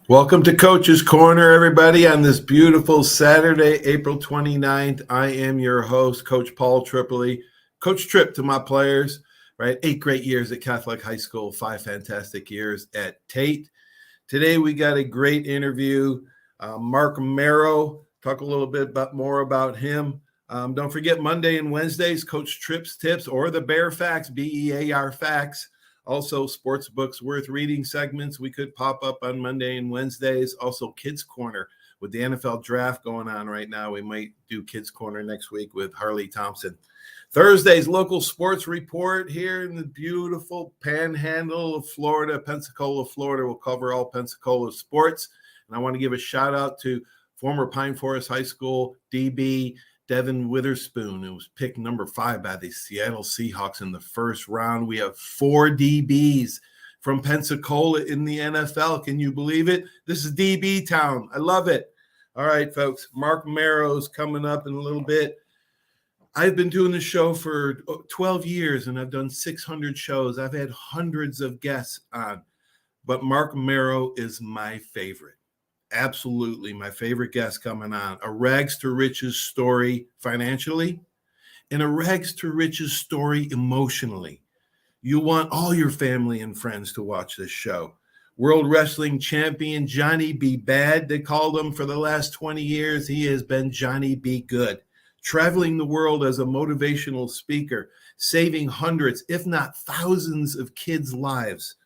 Welcome to Coach's Corner, everybody, on this beautiful Saturday, April 29th. I am your host, Coach Paul Tripoli. Coach Trip to my players, right? 8 great years at Catholic High School, 5 fantastic years at Tate. Today, we got a great interview. Marc Mero, talk a little bit more about him. Don't forget Monday and Wednesdays, Coach Trip's Tips or the Bear Facts, BEAR Facts. Also, sports books worth reading segments we could pop up on Monday and Wednesdays. Also, Kids Corner with the NFL draft going on right now. We might do Kids Corner next week with Harley Thompson. Thursdays, local sports report here in the beautiful panhandle of Florida, Pensacola, Florida. We'll cover all Pensacola sports. And I want to give a shout out to former Pine Forest High School DB Devin Witherspoon, who was picked number 5 by the Seattle Seahawks in the first round. We have 4 DBs from Pensacola in the NFL. Can you believe it? This is DB town. I love it. All right, folks. Marc Mero is coming up in a little bit. I've been doing this show for 12 years, and I've done 600 shows. I've had hundreds of guests on, but Marc Mero is my favorite. Absolutely my favorite guest coming on. A rags to riches story financially and a rags to riches story emotionally. You want all your family and friends to watch this show. World Wrestling Champion Johnny B. Bad, they called him for the last 20 years. He has been Johnny B. Good. Traveling the world as a motivational speaker, saving hundreds, if not thousands of kids' lives.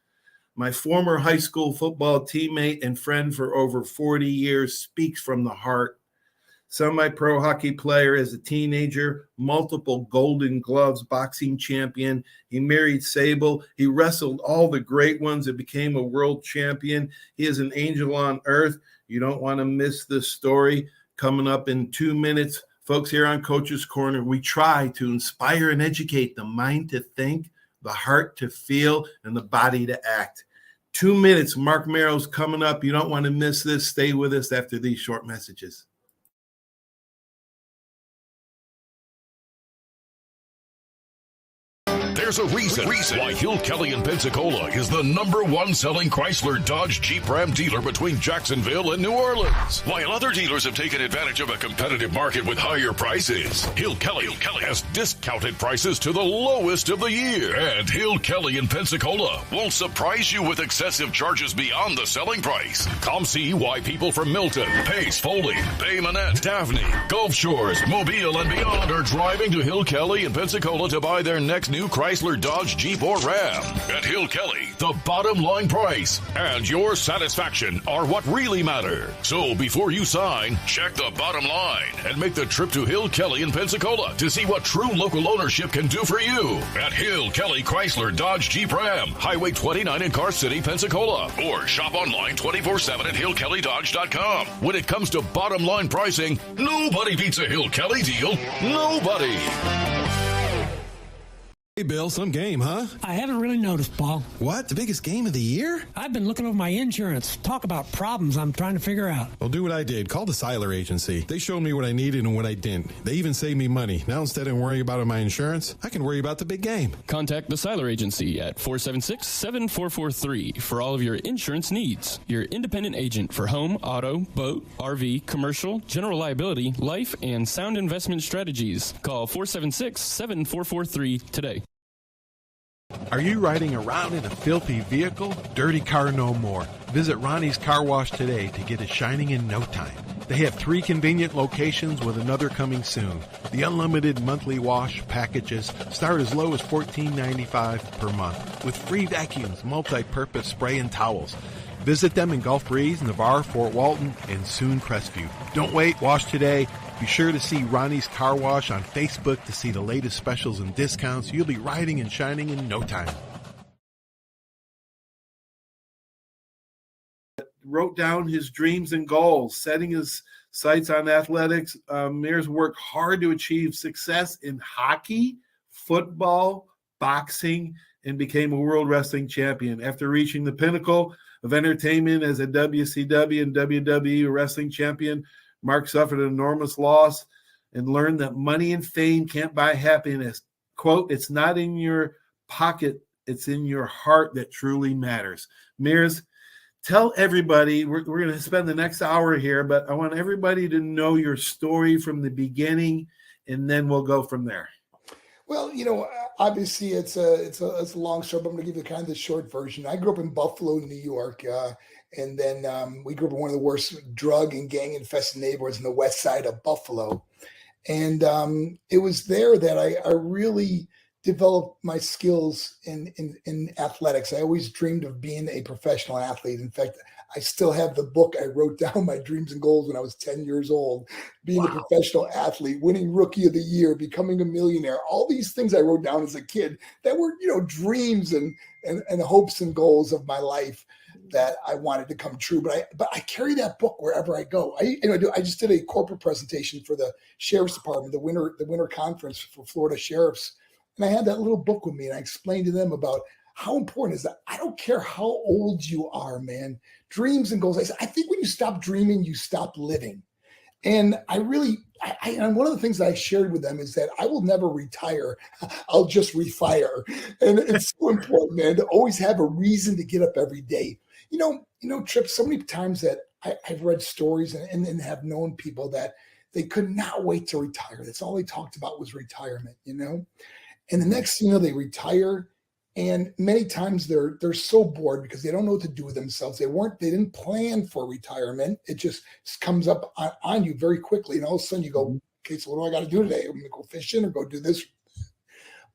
My former high school football teammate and friend for over 40 years speaks from the heart. Semi-pro hockey player as a teenager, multiple Golden Gloves boxing champion. He married Sable. He wrestled all the great ones and became a world champion. He is an angel on earth. You don't want to miss this story. Coming up in 2 minutes, folks, here on Coach's Corner, we try to inspire and educate the mind to think, the heart to feel, and the body to act. 2 minutes, Marc Mero's coming up. You don't want to miss this. Stay with us after these short messages. There's a reason why Hill Kelly in Pensacola is the #1 selling Chrysler Dodge Jeep Ram dealer between Jacksonville and New Orleans. While other dealers have taken advantage of a competitive market with higher prices, Hill Kelly has discounted prices to the lowest of the year. And Hill Kelly in Pensacola won't surprise you with excessive charges beyond the selling price. Come see why people from Milton, Pace, Foley, Bay Minette, Daphne, Gulf Shores, Mobile, and beyond are driving to Hill Kelly in Pensacola to buy their next new Chrysler, Dodge, Jeep, or Ram. At Hill Kelly, the bottom line price and your satisfaction are what really matter. So before you sign, check the bottom line and make the trip to Hill Kelly in Pensacola to see what true local ownership can do for you. At Hill Kelly Chrysler, Dodge, Jeep, Ram, Highway 29 in Car City, Pensacola. Or shop online 24/7 at hillkellydodge.com. When it comes to bottom line pricing, nobody beats a Hill Kelly deal. Nobody. Hey, Bill, some game, huh? I haven't really noticed, Paul. What? The biggest game of the year? I've been looking over my insurance. Talk about problems I'm trying to figure out. Well, do what I did. Call the Seiler Agency. They showed me what I needed and what I didn't. They even saved me money. Now, instead of worrying about my insurance, I can worry about the big game. Contact the Seiler Agency at 476-7443 for all of your insurance needs. Your independent agent for home, auto, boat, RV, commercial, general liability, life, and sound investment strategies. Call 476-7443 today. Are you riding around in a filthy vehicle? Dirty car no more. Visit Ronnie's Car Wash today to get it shining in no time. They have 3 convenient locations with another coming soon. The unlimited monthly wash packages start as low as $14.95 per month with free vacuums, multi-purpose spray, and towels. Visit them in Gulf Breeze, Navarre, Fort Walton, and soon Crestview. Don't wait, wash today. Be sure to see Ronnie's Car Wash on Facebook to see the latest specials and discounts. You'll be riding and shining in no time. Wrote down his dreams and goals, setting his sights on athletics. Mears worked hard to achieve success in hockey, football, boxing, and became a world wrestling champion. After reaching the pinnacle of entertainment as a WCW and WWE wrestling champion, Marc suffered an enormous loss and learned that money and fame can't buy happiness. Quote, "It's not in your pocket, it's in your heart that truly matters." Mears, tell everybody, we're going to spend the next hour here, but I want everybody to know your story from the beginning, and then we'll go from there. Well, obviously it's a long story, but I'm going to give you kind of the short version. I grew up in Buffalo, New York, and then we grew up in one of the worst drug and gang infested neighborhoods in the west side of Buffalo. And it was there that I really developed my skills in athletics. I always dreamed of being a professional athlete. In fact, I still have the book. I wrote down my dreams and goals when I was 10 years old, being a professional athlete, winning rookie of the year, becoming a millionaire, all these things I wrote down as a kid that were, dreams and hopes and goals of my life that I wanted to come true. But I carry that book wherever I go. I just did a corporate presentation for the sheriff's department, the winter conference for Florida sheriffs. And I had that little book with me, and I explained to them about how important is that. I don't care how old you are, man. Dreams and goals. I think when you stop dreaming, you stop living. And and one of the things that I shared with them is that I will never retire. I'll just refire. And it's so important, man, to always have a reason to get up every day. Trip, so many times that I've read stories and have known people that they could not wait to retire. That's all they talked about was retirement, And the next thing they retire. And many times they're so bored because they don't know what to do with themselves. They didn't plan for retirement. It just comes up on you very quickly. And all of a sudden you go, okay, so what do I got to do today? I'm going to go fishing or go do this.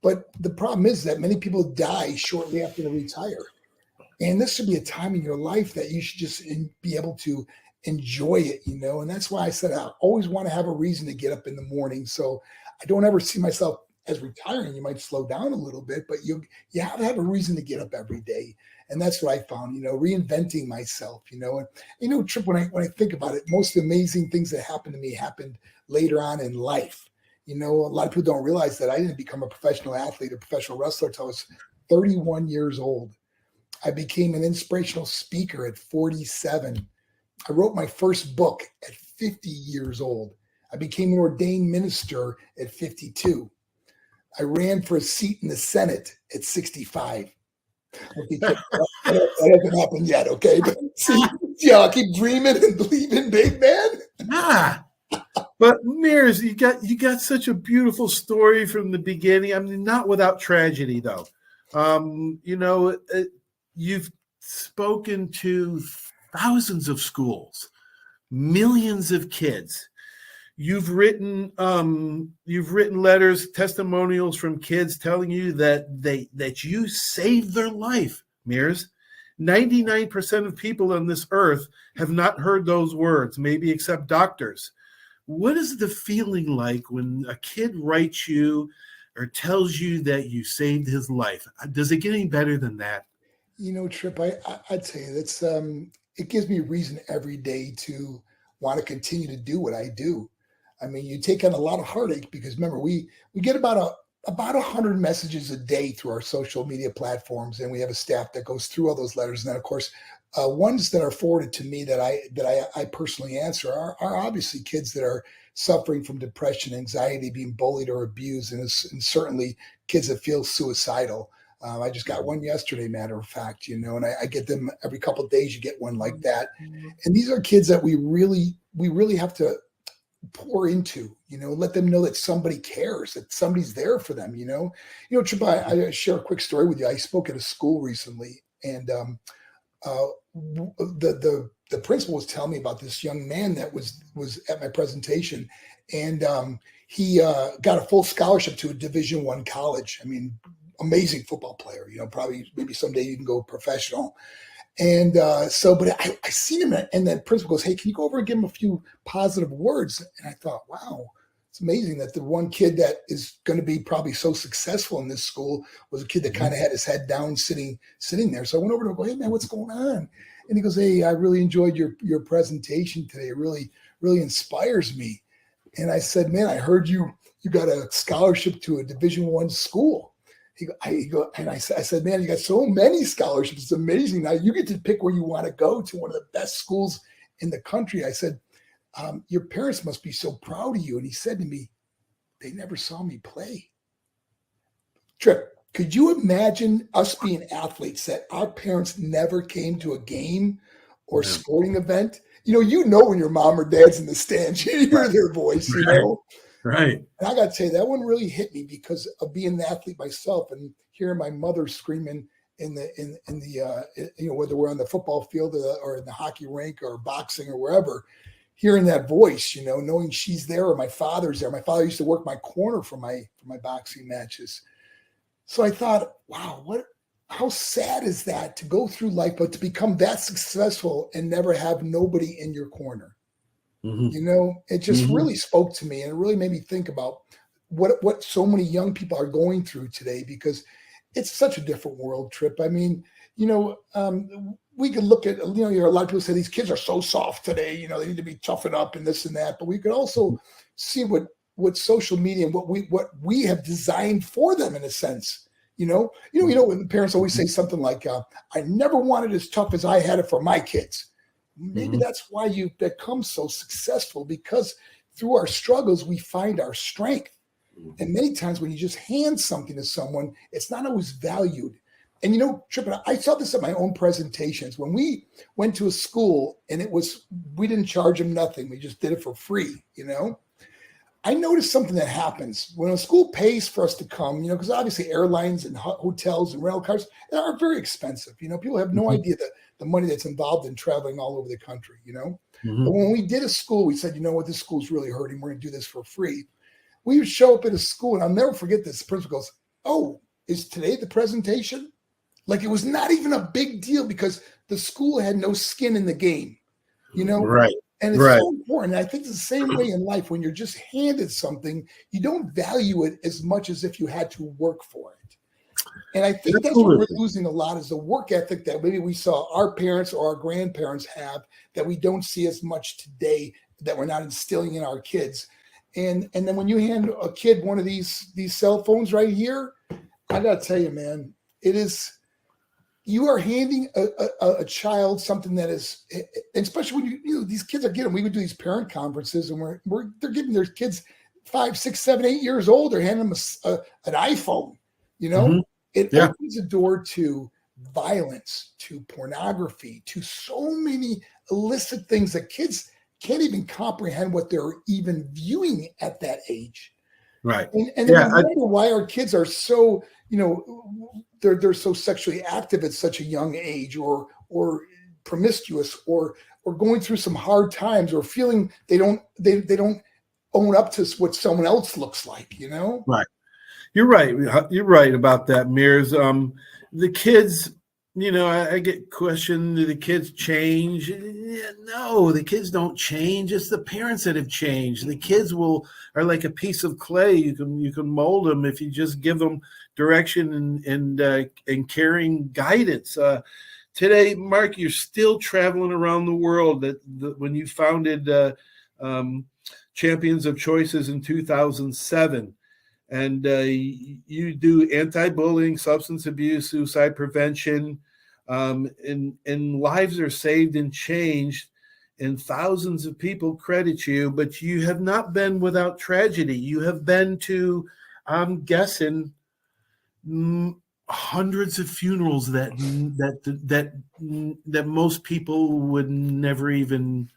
But the problem is that many people die shortly after they retire. And this should be a time in your life that you should just be able to enjoy it, And that's why I said I always want to have a reason to get up in the morning. So I don't ever see myself as retiring. You might slow down a little bit, but you have to have a reason to get up every day. And that's what I found, reinventing myself, and Trip, when I think about it, most amazing things that happened to me happened later on in life. A lot of people don't realize that I didn't become a professional athlete, a professional wrestler until I was 31 years old. I became an inspirational speaker at 47. I wrote my first book at 50 years old. I became an ordained minister at 52. I ran for a seat in the Senate at 65. Okay, that hasn't happened yet, okay? But I keep dreaming and believing big, man. But Mears, you got such a beautiful story from the beginning. I mean, not without tragedy, though. You've spoken to thousands of schools, millions of kids. You've written letters, testimonials from kids telling you that you saved their life, Mears. 99% of people on this earth have not heard those words, maybe except doctors. What is the feeling like when a kid writes you or tells you that you saved his life? Does it get any better than that? Trip, I'd say that's it gives me a reason every day to want to continue to do what I do. I mean, you take on a lot of heartache because remember, we get about 100 messages a day through our social media platforms, and we have a staff that goes through all those letters. And then, of course, ones that are forwarded to me that I personally answer are obviously kids that are suffering from depression, anxiety, being bullied or abused, and certainly kids that feel suicidal. I just got one yesterday, matter of fact, and I get them every couple of days. You get one like that, and these are kids that we really have to pour into, let them know that somebody cares, that somebody's there for them, Trip, I share a quick story with you. I spoke at a school recently, and the principal was telling me about this young man that was at my presentation, and he got a full scholarship to a Division I college. I mean, amazing football player, probably maybe someday you can go professional. And but I seen him, and the principal goes, "Hey, can you go over and give him a few positive words?" And I thought, wow, it's amazing that the one kid that is going to be probably so successful in this school was a kid that kind of had his head down, sitting there. So I went over to him and go, "Hey, man, what's going on?" And he goes, "Hey, I really enjoyed your presentation today. It really, really inspires me." And I said, "Man, I heard you got a scholarship to a Division I school." I said, "Man, you got so many scholarships. It's amazing. Now you get to pick where you want to go to one of the best schools in the country." I said, "Your parents must be so proud of you." And he said to me, "They never saw me play." Trip, Could you imagine us being athletes that our parents never came to a game or Yeah. sporting event? You know when your mom or dad's in the stands, you hear their voice, Right. And I got to tell you, that one really hit me because of being an athlete myself and hearing my mother screaming in the whether we're on the football field or in the hockey rink or boxing or wherever, hearing that voice, knowing she's there or my father's there. My father used to work my corner for my boxing matches. So I thought, wow, how sad is that to go through life, but to become that successful and never have nobody in your corner? Mm-hmm. It just Mm-hmm. really spoke to me, and it really made me think about what so many young people are going through today, because it's such a different world, Trip. I mean, we could look at, a lot of people say these kids are so soft today, they need to be toughened up and this and that, but we could also see what social media and what we have designed for them in a sense. When the parents always say something like, I never wanted as tough as I had it for my kids. Maybe that's why you've become so successful, because through our struggles, we find our strength. And many times when you just hand something to someone, it's not always valued. And Trip, I saw this at my own presentations. When we went to a school and we didn't charge them nothing. We just did it for free, I noticed something that happens when a school pays for us to come, because obviously airlines and hotels and rental cars are very expensive. People have no idea the money that's involved in traveling all over the country, But when we did a school, we said, this school's really hurting. We're going to do this for free. We would show up at a school, and I'll never forget this. The principal goes, "Oh, is today the presentation?" Like it was not even a big deal because the school had no skin in the game, Right. And it's so important. And I think it's the same way in life. When you're just handed something, you don't value it as much as if you had to work for it. And I think that's what we're losing a lot, is the work ethic that maybe we saw our parents or our grandparents have that we don't see as much today, that we're not instilling in our kids. And then when you hand a kid one of these cell phones right here, I got to tell you, man, you are handing a child something that is, especially when these kids are getting, we would do these parent conferences and they're giving their kids 5, 6, 7, 8 years old. They're handing them an iPhone, It opens a door to violence, to pornography, to so many illicit things that kids can't even comprehend what they're even viewing at that age. Right. And then we wonder why our kids are so, they're so sexually active at such a young age, or promiscuous, or going through some hard times, or feeling they don't own up to what someone else looks like, Right. You're right. You're right about that, Mears. The kids, I get questioned, do the kids change? No, the kids don't change. It's the parents that have changed. The kids are like a piece of clay. You can mold them if you just give them direction and caring guidance. Today, Mark, you're still traveling around the world. When you founded Champions of Choices in 2007. And you do anti-bullying, substance abuse, suicide prevention, and lives are saved and changed, and thousands of people credit you. But you have not been without tragedy. You have been to, I'm guessing, hundreds of funerals that most people would never even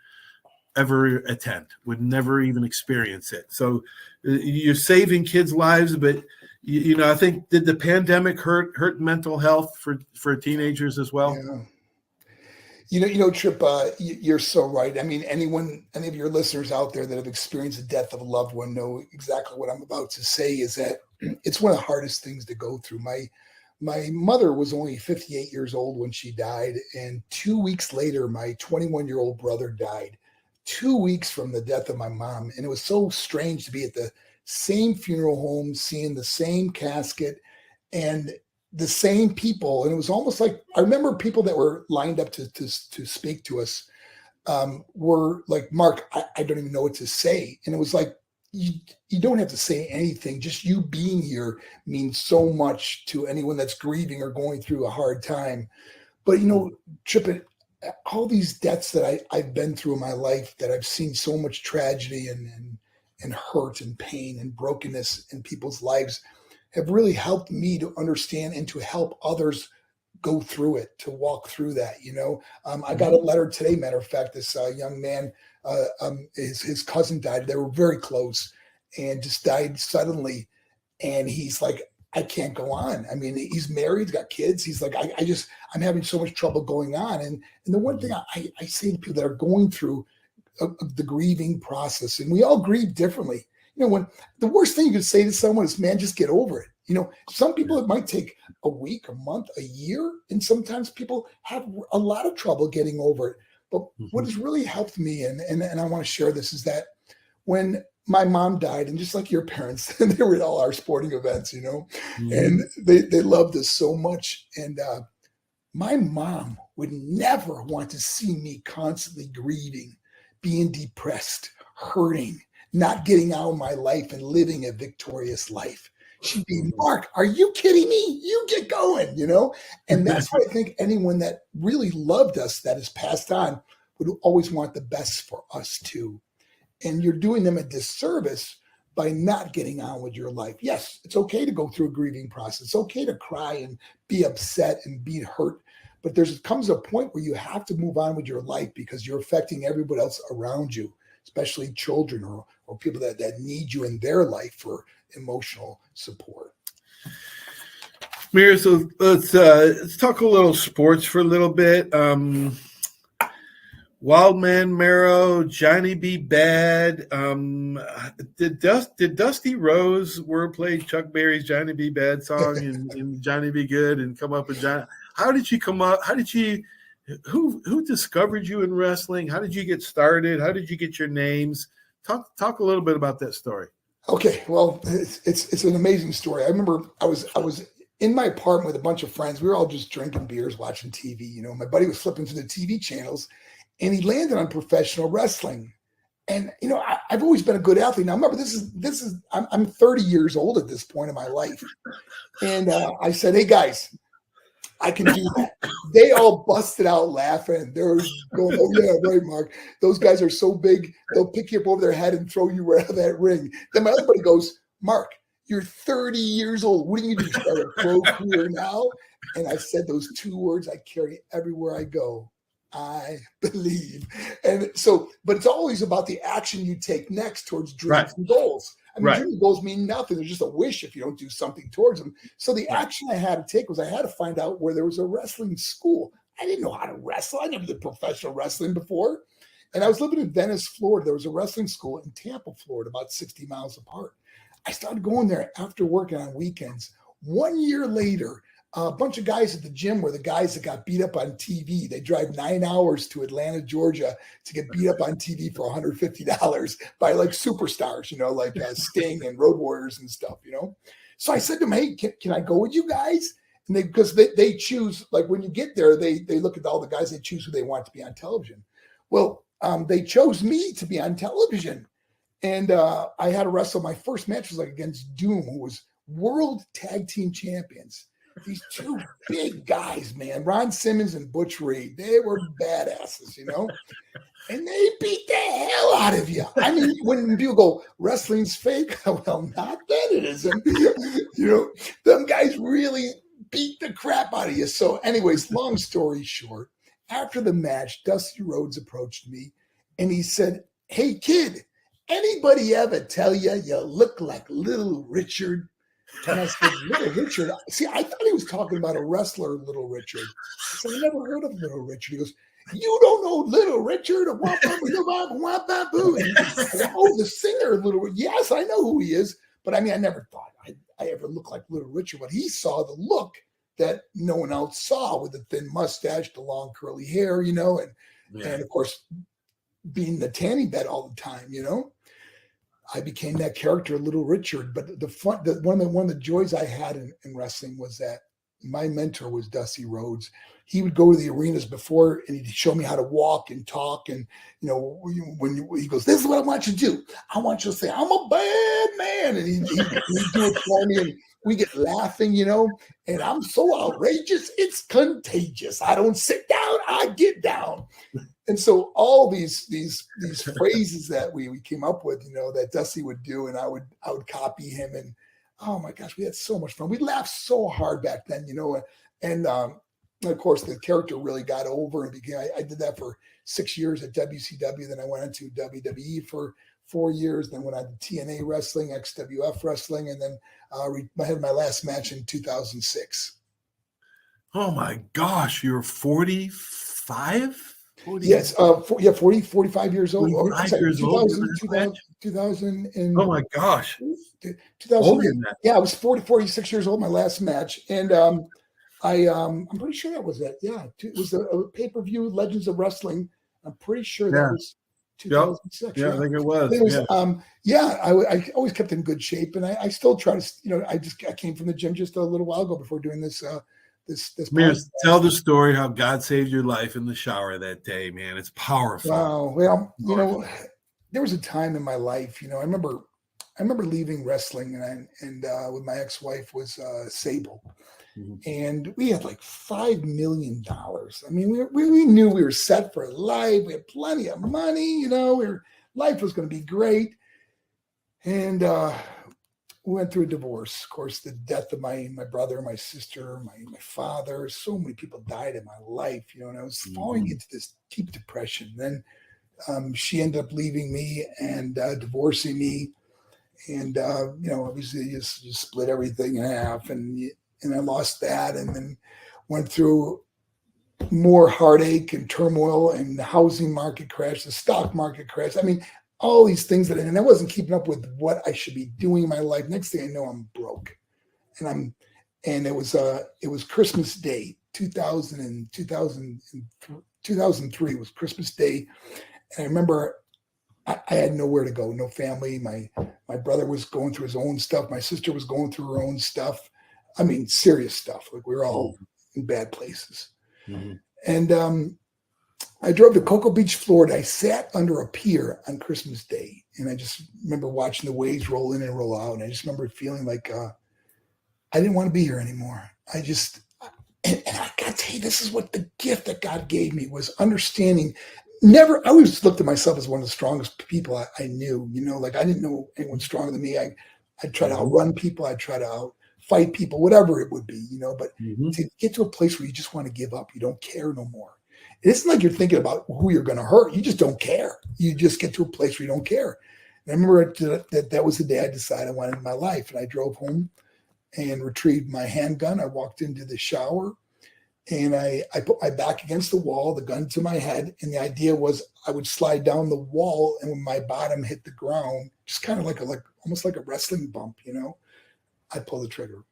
ever attend, would never even experience it. So you're saving kids' lives, but I think, did the pandemic hurt mental health for teenagers as well? Yeah. Trip, you're so right. I mean, any of your listeners out there that have experienced the death of a loved one know exactly what I'm about to say, is that it's one of the hardest things to go through. My mother was only 58 years old when she died, and 2 weeks later, my 21-year-old brother died. 2 weeks from the death of my mom. And it was so strange to be at the same funeral home, seeing the same casket and the same people. And it was almost like, I remember people that were lined up to speak to us were like, "Mark, I don't even know what to say." And it was like, you don't have to say anything. Just you being here means so much to anyone that's grieving or going through a hard time. But, Trip, all these deaths that I've been through in my life, that I've seen so much tragedy and hurt and pain and brokenness in people's lives, have really helped me to understand and to help others go through it, to walk through that. I got a letter today, matter of fact, this young man, his cousin died. They were very close and just died suddenly. And he's like, I can't go on. I mean, he's married, he's got kids. He's like, I'm having so much trouble going on. And the one thing I say to people that are going through the grieving process, and we all grieve differently. When the worst thing you could say to someone is, man, just get over it. Some people, it might take a week, a month, a year. And sometimes people have a lot of trouble getting over it. But what has really helped me, and I want to share this, is that when my mom died, and just like your parents, they were at all our sporting events, and they loved us so much. And my mom would never want to see me constantly grieving, being depressed, hurting, not getting out of my life and living a victorious life. She'd be, Mark, are you kidding me? You get going, And that's why I think anyone that really loved us, that has passed on, would always want the best for us too. And you're doing them a disservice by not getting on with your life. Yes, it's okay to go through a grieving process. It's okay to cry and be upset and be hurt. But comes a point where you have to move on with your life because you're affecting everybody else around you, especially children or people that need you in their life for emotional support. Mero, so let's talk a little sports for a little bit. Wildman Mero, Johnny B. Bad. Did Dusty Rose play Chuck Berry's Johnny B. Bad song in Johnny B. Good and come up with Johnny? How did you come up? Who discovered you in wrestling? How did you get started? How did you get your names? Talk a little bit about that story. Okay, well, it's an amazing story. I remember I was in my apartment with a bunch of friends. We were all just drinking beers, watching TV. My buddy was flipping through the TV channels, and he landed on professional wrestling. And I've always been a good athlete. Now, remember, I'm 30 years old at this point in my life, and I said, "Hey guys, I can do that." They all busted out laughing. They're going, "Oh yeah, right, Mark. Those guys are so big, they'll pick you up over their head and throw you right out of that ring." Then my other buddy goes, "Mark, you're 30 years old. What are you going to do? Start a pro career now?" And I said those two words I carry everywhere I go. I believe. And so, but it's always about the action you take next towards dreams and goals. I mean, dreams and goals mean nothing. They're just a wish if you don't do something towards them. So the action I had to take was I had to find out where there was a wrestling school. I didn't know how to wrestle. I never did professional wrestling before. And I was living in Venice, Florida. There was a wrestling school in Tampa, Florida, about 60 miles apart. I started going there after working on weekends. 1 year later, a bunch of guys at the gym were the guys that got beat up on TV. They drive 9 hours to Atlanta, Georgia to get beat up on TV for $150 by like superstars, like Sting and Road Warriors and stuff, So I said to them, "Hey, can I go with you guys?" And because they choose, like when you get there, they look at all the guys, they choose who they want to be on television. Well, they chose me to be on television. And I had to wrestle. My first match was like against Doom, who was world tag team champions. These two big guys, man, Ron Simmons and Butch Reed, they were badasses, and they beat the hell out of you. I mean, when people go, wrestling's fake, well, not that it isn't. Them guys really beat the crap out of you. So anyways, long story short, after the match, Dusty Rhodes approached me and he said, "Hey, kid, anybody ever tell you look like Little Richard?" And I said, "Little Richard?" See, I thought he was talking about a wrestler, Little Richard. I said, "I never heard of Little Richard." He goes, "You don't know Little Richard?" And I said, "Oh, the singer, Little Richard. Yes, I know who he is." But I mean, I never thought I ever looked like Little Richard. But he saw the look that no one else saw, with the thin mustache, the long curly hair, and of course, being the tanning bed all the time, I became that character, Little Richard. But one of the joys I had in wrestling was that my mentor was Dusty Rhodes. He would go to the arenas before and he'd show me how to walk and talk. And, when he goes, "This is what I want you to do. I want you to say, 'I'm a bad man.'" And he'd do it for me. And we get laughing, and I'm so outrageous. It's contagious. I don't sit down. I get down. And so all these phrases that we came up with, that Dusty would do, and I would copy him. And oh my gosh, we had so much fun. We laughed so hard back then, and of course the character really got over and became, I did that for 6 years at WCW. Then I went into WWE for 4 years, then went on to TNA wrestling, XWF wrestling, and then I had my last match in 2006. Oh my gosh, you're 45? 40? Yes, 45 years old. 45 years old. 2000 and oh my gosh. 2000. Older than that. Yeah, I was 46 years old, my last match. And I'm pretty sure that was it. Yeah, it was a pay-per-view, Legends of Wrestling. I'm pretty sure that was 2006. Yeah, I think it was. I always kept in good shape, and I still try to, I came from the gym just a little while ago before doing this. Tell the story how God saved your life in the shower that day, man. It's powerful. Wow. Well, there was a time in my life, I remember leaving wrestling and with my ex-wife was Sable. Mm-hmm. And we had like $5 million. I mean, we knew we were set for life. We had plenty of money, life was going to be great. And we went through a divorce. Of course, the death of my brother, my sister, my father. So many people died in my life, and I was falling into this deep depression. Then she ended up leaving me and divorcing me. And, obviously you split everything in half and I lost that and then went through more heartache and turmoil and the housing market crash, the stock market crash. I mean, all these things and I wasn't keeping up with what I should be doing in my life. Next thing I know, I'm broke. And it was Christmas Day, 2003 was Christmas Day. And I remember I had nowhere to go, no family. My brother was going through his own stuff. My sister was going through her own stuff. I mean, serious stuff. Like we were all in bad places. Mm-hmm. And I drove to Cocoa Beach, Florida. I sat under a pier on Christmas Day. And I just remember watching the waves roll in and roll out. And I just remember feeling like I didn't want to be here anymore. And I got to tell you, this is what the gift that God gave me was understanding. I always looked at myself as one of the strongest people I knew, like I didn't know anyone stronger than me. I'd try to outrun people. I'd try to outfight people, whatever it would be, but to get to a place where you just want to give up, you don't care no more. It isn't like you're thinking about who you're going to hurt. You just don't care. You just get to a place where you don't care. And I remember that was the day I decided I wanted my life. And I drove home and retrieved my handgun. I walked into the shower. And I put my back against the wall, the gun to my head. And the idea was I would slide down the wall and when my bottom hit the ground, just kind of like almost like a wrestling bump, I'd pull the trigger.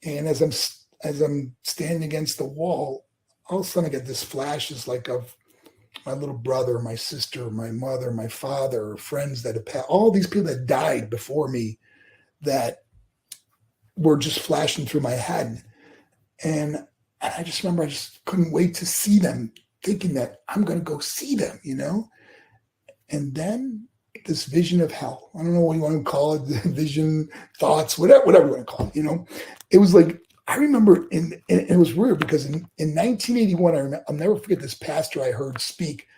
And as I'm standing against the wall, all of a sudden I get this flashes like of my little brother, my sister, my mother, my father, friends that have passed, all these people that died before me that were just flashing through my head. And I just remember I just couldn't wait to see them, thinking that I'm going to go see them, And then this vision of hell, I don't know what you want to call it, the vision, thoughts, whatever you want to call it, It was like, I remember, and it was weird because in 1981, I'll never forget this pastor I heard speak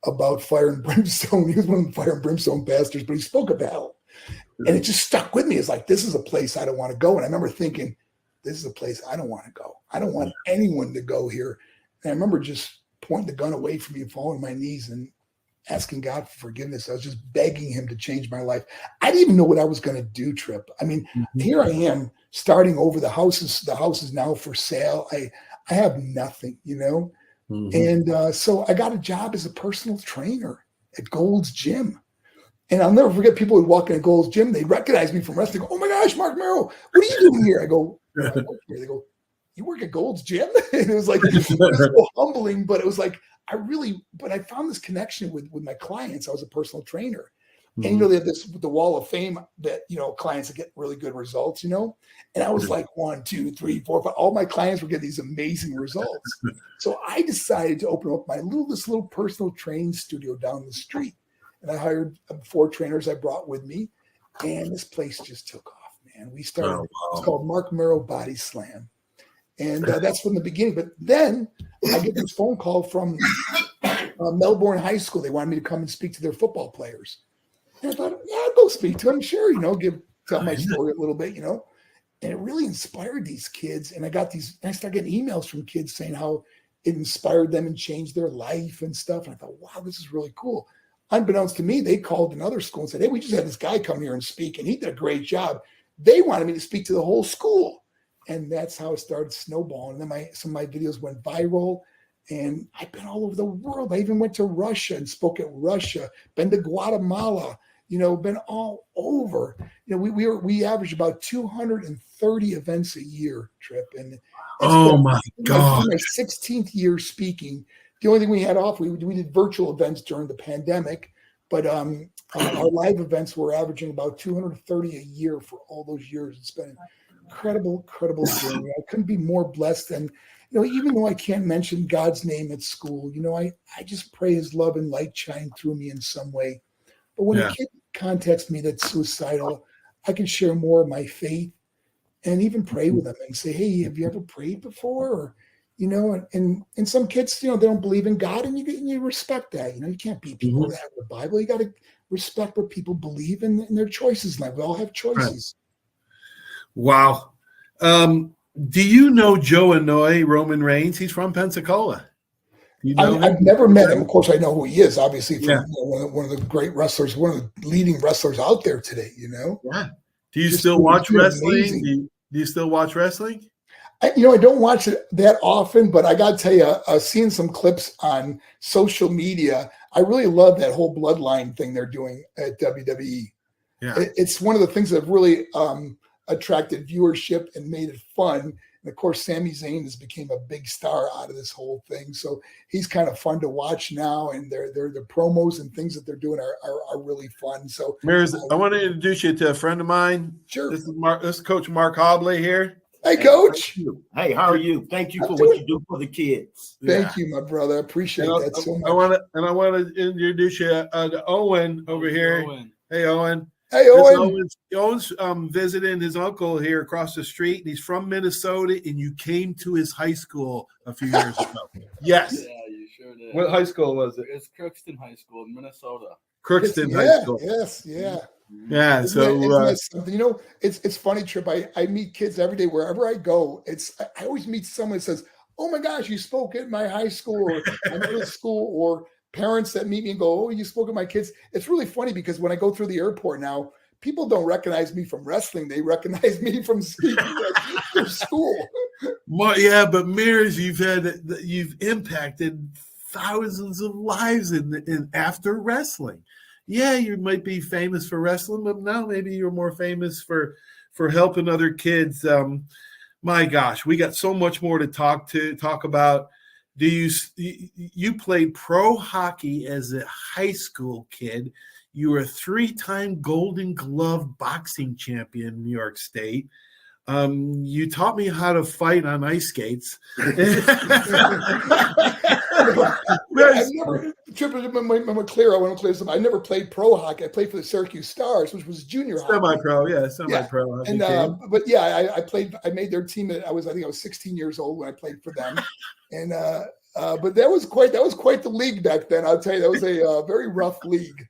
about fire and brimstone. He was one of the fire and brimstone pastors, but he spoke of hell. And it just stuck with me. It's like, this is a place I don't want to go. And I remember thinking, this is a place I don't want to go. I don't want anyone to go here. And I remember just pointing the gun away from me and falling on my knees and asking God for forgiveness. I was just begging him to change my life. I didn't even know what I was going to do, Trip. I mean, here I am starting over. The house is now for sale. I have nothing, And so I got a job as a personal trainer at Gold's Gym. And I'll never forget people would walk in at Gold's Gym. They recognize me from wrestling. Oh my gosh, Marc Mero, what are you doing here? I go, I work here. They go, you work at Gold's Gym? And it was like, it was so humbling, but it was like, I found this connection with my clients. I was a personal trainer. And, they have the wall of fame that, clients that get really good results, And I was like 1, 2, 3, 4, 5. All my clients were getting these amazing results. So I decided to open up this little personal training studio down the street. And I hired 4 trainers I brought with me. And this place just took off, man. We started, It's called Marc Mero Body Slam. And that's from the beginning. But then I get this phone call from Melbourne High School. They wanted me to come and speak to their football players. And I thought, yeah, I'll go speak to them. Sure, give tell my story a little bit, and it really inspired these kids. And I started getting emails from kids saying how it inspired them and changed their life and stuff. And I thought, wow, this is really cool. Unbeknownst to me, they called another school and said, hey, we just had this guy come here and speak, and he did a great job. They wanted me to speak to the whole school. And that's how it started snowballing. And then some of my videos went viral, and I've been all over the world. I even went to Russia and spoke at Russia, been to Guatemala, been all over. We average about 230 events a year, Trip. And my God, my 16th year speaking. The only thing we had off, we did virtual events during the pandemic, but our live events were averaging about 230 a year for all those years. It's been an incredible journey. I couldn't be more blessed. And, even though I can't mention God's name at school, I just pray his love and light shine through me in some way. But when a kid contacts me that's suicidal, I can share more of my faith and even pray with them and say, hey, have you ever prayed before? Or, and some kids, they don't believe in God, and you respect that. You can't beat people that have the Bible. You got to respect what people believe in their choices. Like, we all have choices. Right. Wow. Do you know Joe Anoy, Roman Reigns? He's from Pensacola. I've never met him. Of course, I know who he is, obviously, from one of the great wrestlers, one of the leading wrestlers out there today, Yeah. Do you still watch wrestling? Do you still watch wrestling? I don't watch it that often, but I got to tell you, seeing some clips on social media, I really love that whole bloodline thing they're doing at WWE. Yeah. It's one of the things that have really attracted viewership and made it fun. And of course, Sami Zayn has become a big star out of this whole thing. So he's kind of fun to watch now, and their promos and things that they're doing are really fun. So Mears, I want to introduce you to a friend of mine. Sure. This is Coach Mark Hobley here. Hey, Coach. Hey, how are you? Thank you for what you do for the kids. Thank you, my brother. I appreciate that so much. I want to introduce you to Owen over here. Owen. Hey, Owen. Hey, Owen. Owen's visiting his uncle here across the street, and he's from Minnesota, and you came to his high school a few years ago. Yes. Yeah, you sure did. What high school was it? It's Crookston High School in Minnesota. Crookston High School. Yes, yeah. Yeah, isn't something? It's funny, Trip. I meet kids every day wherever I go. I always meet someone that says, "Oh my gosh, you spoke at my high school or my middle school," or parents that meet me and go, "Oh, you spoke at my kids." It's really funny because when I go through the airport now, people don't recognize me from wrestling; they recognize me from speaking at their school. Well, yeah, but Mears, you've impacted thousands of lives in after wrestling. Yeah, you might be famous for wrestling, but now maybe you're more famous for helping other kids. My gosh, we got so much more to talk about. You played pro hockey as a high school kid. You were a 3-time Golden Glove boxing champion in New York State. You taught me how to fight on ice skates. I'm clear. I want to clear something. I never played pro hockey. I played for the Syracuse Stars, which was junior hockey. Semi-pro, semi-pro. And but yeah, I played. I made their team. I think I was 16 years old when I played for them. And but that was quite the league back then. I'll tell you, that was a very rough league.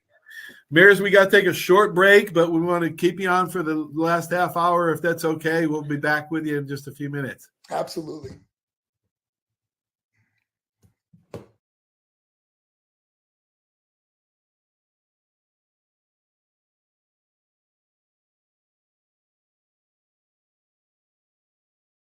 Mears, we got to take a short break, but we want to keep you on for the last half hour, if that's okay. We'll be back with you in just a few minutes. Absolutely.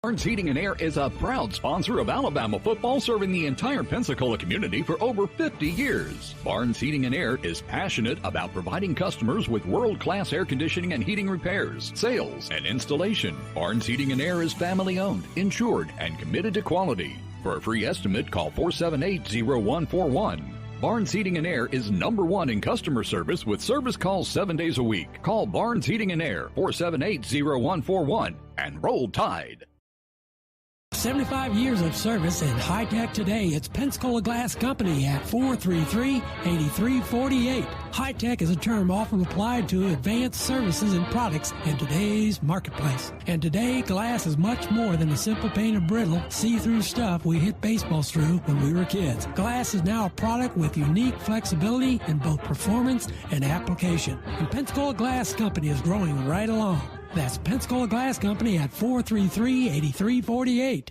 Barnes Heating and Air is a proud sponsor of Alabama football, serving the entire Pensacola community for over 50 years. Barnes Heating and Air is passionate about providing customers with world-class air conditioning and heating repairs, sales, and installation. Barnes Heating and Air is family-owned, insured, and committed to quality. For a free estimate, call 478-0141. Barnes Heating and Air is #1 in customer service with service calls 7 days a week. Call Barnes Heating and Air, 478-0141, and roll Tide. 75 years of service and high tech today. It's Pensacola Glass Company at 433-8348. High tech is a term often applied to advanced services and products in today's marketplace. And today, glass is much more than the simple pane of brittle, see-through stuff we hit baseballs through when we were kids. Glass is now a product with unique flexibility in both performance and application. And Pensacola Glass Company is growing right along. That's Pensacola Glass Company at 433-8348.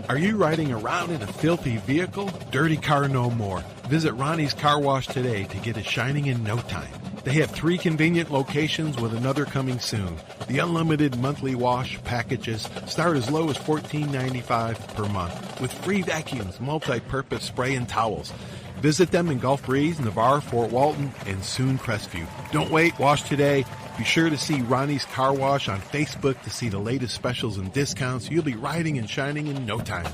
Are you riding around in a filthy vehicle? Dirty car no more. Visit Ronnie's Car Wash today to get it shining in no time. They have 3 convenient locations with another coming soon. The unlimited monthly wash packages start as low as $14.95 per month with free vacuums, multi-purpose spray and towels. Visit them in Gulf Breeze, Navarre, Fort Walton, and soon Crestview. Don't wait, wash today. Be sure to see Ronnie's Car Wash on Facebook to see the latest specials and discounts. You'll be riding and shining in no time.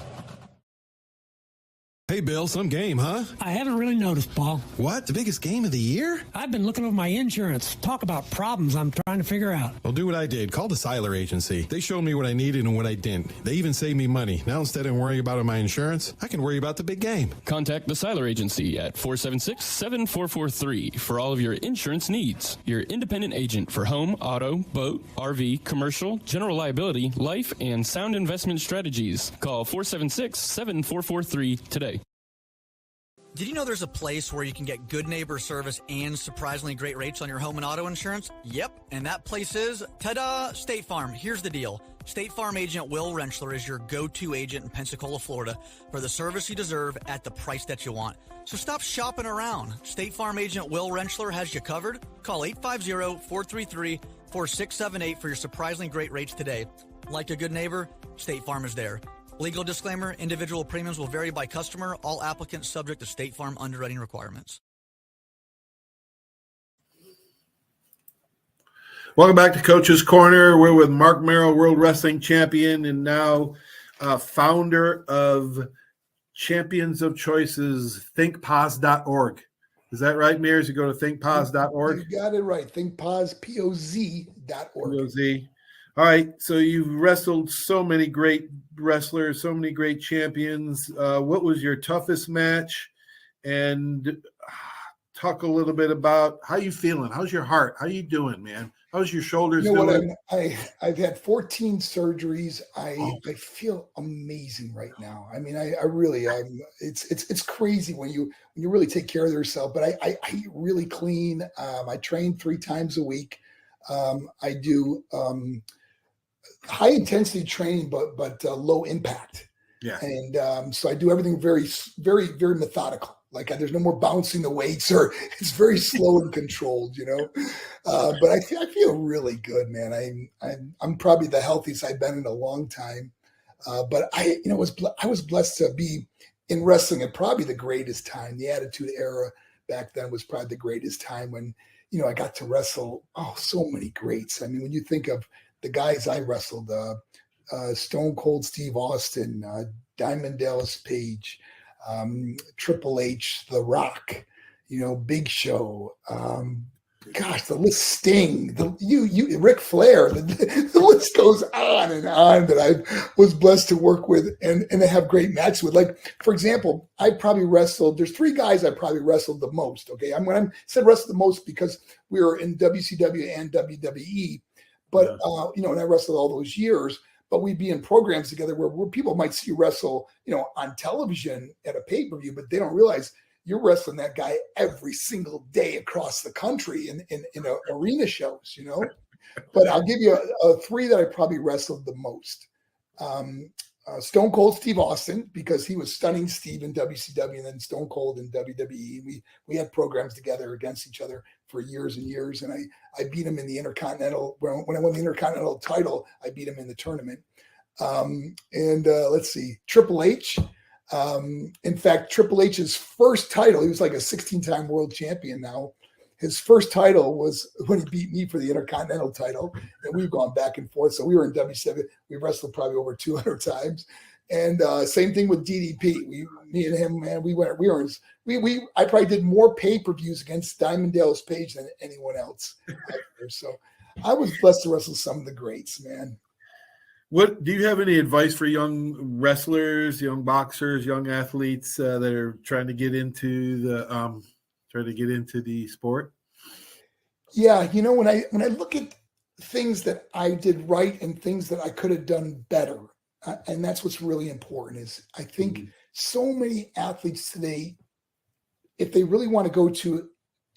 Hey, Bill, some game, huh? I haven't really noticed, Paul. What? The biggest game of the year? I've been looking over my insurance. Talk about problems I'm trying to figure out. Well, do what I did. Call the Seiler Agency. They showed me what I needed and what I didn't. They even saved me money. Now, instead of worrying about my insurance, I can worry about the big game. Contact the Seiler Agency at 476-7443 for all of your insurance needs. Your independent agent for home, auto, boat, RV, commercial, general liability, life, and sound investment strategies. Call 476-7443 today. Did you know there's a place where you can get good neighbor service and surprisingly great rates on your home and auto insurance? Yep, and that place is, ta-da, State Farm. Here's the deal. State Farm agent Will Rentschler is your go-to agent in Pensacola, Florida for the service you deserve at the price that you want. So stop shopping around. State Farm agent Will Rentschler has you covered. Call 850-433-4678 for your surprisingly great rates today. Like a good neighbor, State Farm is there. Legal disclaimer, individual premiums will vary by customer. All applicants subject to State Farm underwriting requirements. Welcome back to Coach's Corner. We're with Marc Mero, World Wrestling Champion, and now founder of Champions of Choices, thinkpos.org. Is that right, Mears? You go to thinkpos.org? You got it right. Thinkpos, P-O-Z.org. P-O-Z. All right, so you've wrestled so many great wrestlers, so many great champions. What was your toughest match? And talk a little bit about how you feeling. How's your heart? How you doing, man? How's your shoulders doing? I've had 14 surgeries. I feel amazing right now. I mean, I really it's crazy when you really take care of yourself. But I eat really clean. I train 3 times a week. I do high intensity training, but low impact. Yeah. And so I do everything very, very, very methodical. Like there's no more bouncing the weights, or it's very slow and controlled, But I feel really good, man. I'm probably the healthiest I've been in a long time. But I was blessed to be in wrestling at probably the greatest time. The Attitude Era back then was probably the greatest time when I got to wrestle so many greats. I mean, when you think of the guys I wrestled, Stone Cold Steve Austin, Diamond Dallas Page, Triple H, The Rock, Big Show, the list, Sting, Ric Flair, the list goes on and on that I was blessed to work with and to have great matches with. Like, for example, there's 3 guys I probably wrestled the most. Okay. When I said wrestled the most because we were in WCW and WWE, but, and I wrestled all those years, but we'd be in programs together where people might see you wrestle, on television at a pay-per-view, but they don't realize you're wrestling that guy every single day across the country in arena shows, But I'll give you 3 that I probably wrestled the most. Stone Cold Steve Austin, because he was Stunning Steve in WCW and then Stone Cold in WWE. We had programs together against each other for years and years, and I beat him in the Intercontinental. When I won the Intercontinental title, I beat him in the tournament. Let's see, Triple H. In fact, Triple H's first title, he was like a 16-time world champion now. His first title was when he beat me for the Intercontinental title, and we've gone back and forth. So we were in W7. We wrestled probably over 200 times. And same thing with DDP. Me and him, man, I probably did more pay-per-views against Diamond Dallas Page than anyone else out there. So I was blessed to wrestle some of the greats, man. What do you have any advice for young wrestlers, young boxers, young athletes that are trying to get into the sport? Yeah, when I look at things that I did right and things that I could have done better, and that's what's really important is I think so many athletes today, if they really want to go to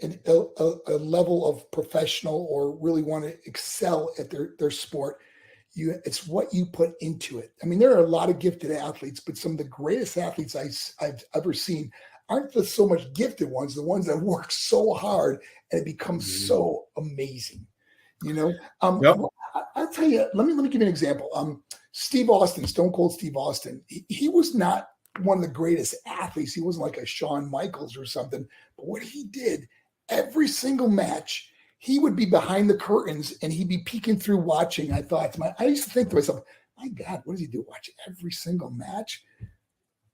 a level of professional or really want to excel at their sport, it's what you put into it. I mean, there are a lot of gifted athletes, but some of the greatest athletes I've ever seen aren't the so much gifted ones, the ones that work so hard and it becomes so amazing. Yep. I'll tell you, let me give you an example. Steve Austin, Stone Cold Steve Austin, he was not one of the greatest athletes. He wasn't like a Shawn Michaels or something, but what he did every single match, he would be behind the curtains and he'd be peeking through watching. I used to think to myself, my God, what does he do? Watch every single match?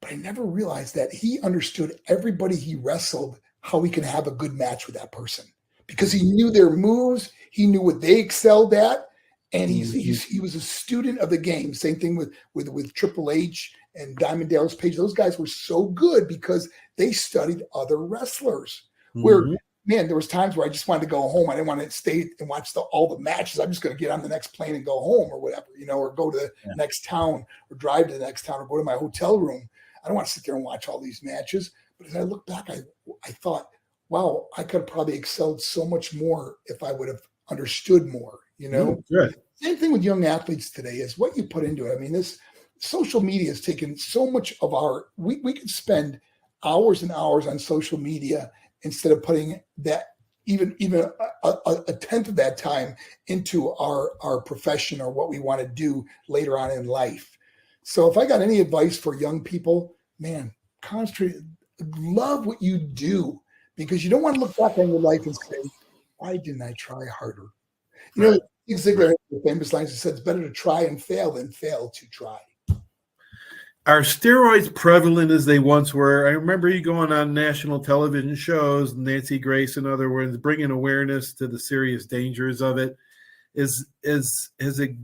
But I never realized that he understood everybody he wrestled, how he can have a good match with that person because he knew their moves. He knew what they excelled at. And he was a student of the game. Same thing with Triple H and Diamond Dallas Page. Those guys were so good because they studied other wrestlers. Where, man, there was times where I just wanted to go home. I didn't want to stay and watch all the matches. I'm just going to get on the next plane and go home or whatever, or go to the next town or drive to the next town or go to my hotel room. I don't want to sit there and watch all these matches. But as I look back, I thought, wow, I could have probably excelled so much more if I would have understood more, Good. Same thing with young athletes today is what you put into it. I mean, this social media has taken so much of we could spend hours and hours on social media instead of putting that even a tenth of that time into our profession or what we want to do later on in life. So if I got any advice for young people, man, concentrate, love what you do because you don't want to look back on your life and say, why didn't I try harder? Zig Ziglar has the famous lines that said, it's better to try and fail than fail to try. Are steroids prevalent as they once were? I remember you going on national television shows, Nancy Grace and other ones, bringing awareness to the serious dangers of it. Has it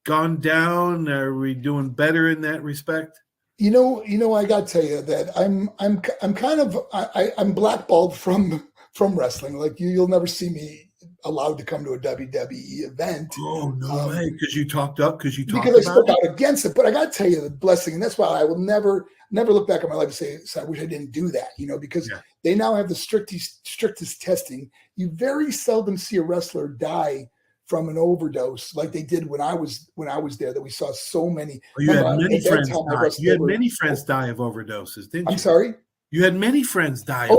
gone down? Are we doing better in that respect? I got to tell you that I'm kind of I'm blackballed from wrestling. Like you'll never see me allowed to come to a WWE event. Oh, no way. Because you talked up, because I spoke out against it. But I got to tell you the blessing, and that's why I will never look back at my life and say I wish I didn't do that, because they now have the strictest testing. You very seldom see a wrestler die from an overdose like they did when I was there, that we saw so many. You had many friends die. You had many friends die of overdoses, didn't you? I'm sorry? You had many friends die.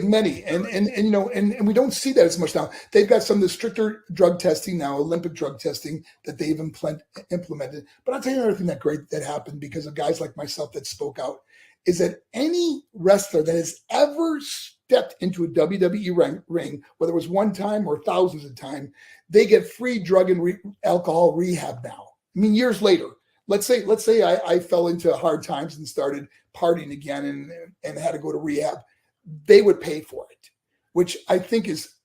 Many, and we don't see that as much now. They've got some of the stricter drug testing now, Olympic drug testing that they've implemented. But I'll tell you another thing that happened because of guys like myself that spoke out is that any wrestler that has ever stepped into a WWE ring, whether it was one time or thousands of times, they get free drug and alcohol rehab now. I mean, years later. Let's say I fell into hard times and started partying again and had to go to rehab. They would pay for it, which I think is,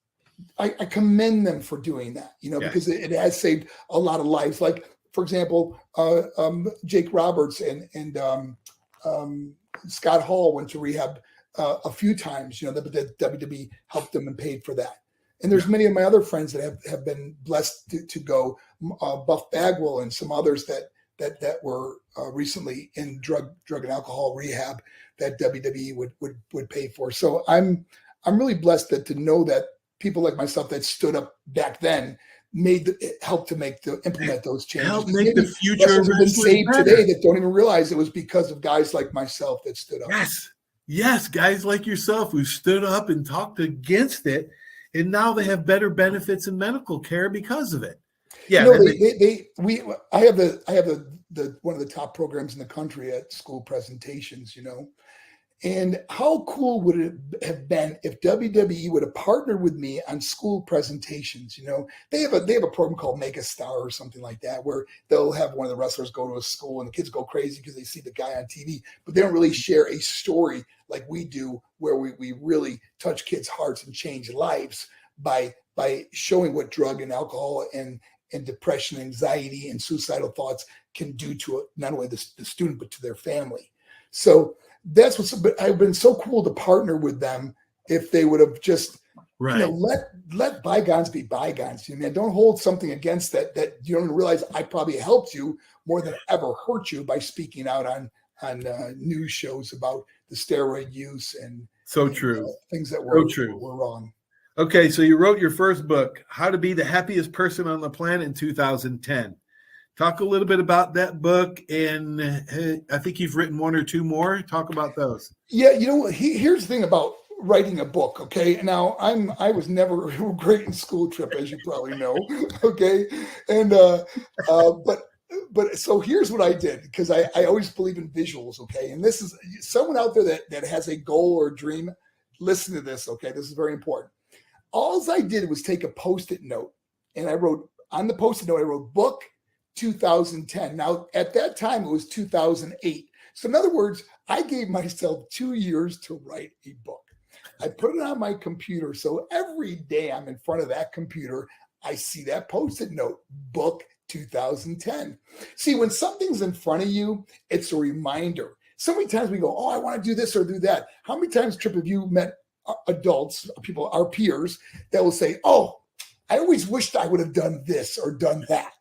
I commend them for doing that, because it has saved a lot of lives. Like, for example, Jake Roberts and Scott Hall went to rehab a few times, that WWE helped them and paid for that. And there's many of my other friends that have been blessed to go, Buff Bagwell and some others that were recently in drug and alcohol rehab that WWE would pay for. So I'm really blessed to know that people like myself that stood up back then helped to implement those changes. Help make the future been saved today that don't even realize it was because of guys like myself that stood up. Yes, guys like yourself who stood up and talked against it, and now they have better benefits in medical care because of it. Yeah, I have the one of the top programs in the country at school presentations, and how cool would it have been if WWE would have partnered with me on school presentations? They have a program called Make a Star or something like that, where they'll have one of the wrestlers go to a school and the kids go crazy because they see the guy on TV, but they don't really share a story like we do, where we really touch kids' hearts and change lives by showing what drug and alcohol and and depression, anxiety, and suicidal thoughts can do to not only the student, but to their family. So that's what's, but I've been so cool to partner with them if they would have just, let bygones be bygones. Man, don't hold something against that you don't realize I probably helped you more than ever hurt you by speaking out on news shows about the steroid use and things that were wrong. Okay, so you wrote your first book, How to Be the Happiest Person on the Planet, in 2010. Talk a little bit about that book, and I think you've written one or two more. Talk about those. Yeah, here's the thing about writing a book. Okay, now I was never great in school, Trip, as you probably know. Okay, and but so here's what I did, because I always believe in visuals. Okay, and this is someone out there that has a goal or a dream. Listen to this. Okay, this is very important. All I did was take a Post-it note, and I wrote on the Post-it note, I wrote book 2010. Now, at that time, it was 2008. So in other words, I gave myself 2 years to write a book. I put it on my computer. So every day I'm in front of that computer, I see that Post-it note, book 2010. See, when something's in front of you, it's a reminder. So many times we go, oh, I want to do this or do that. How many times, Trip, have you met adults, people, our peers, that will say, oh, I always wished I would have done this or done that,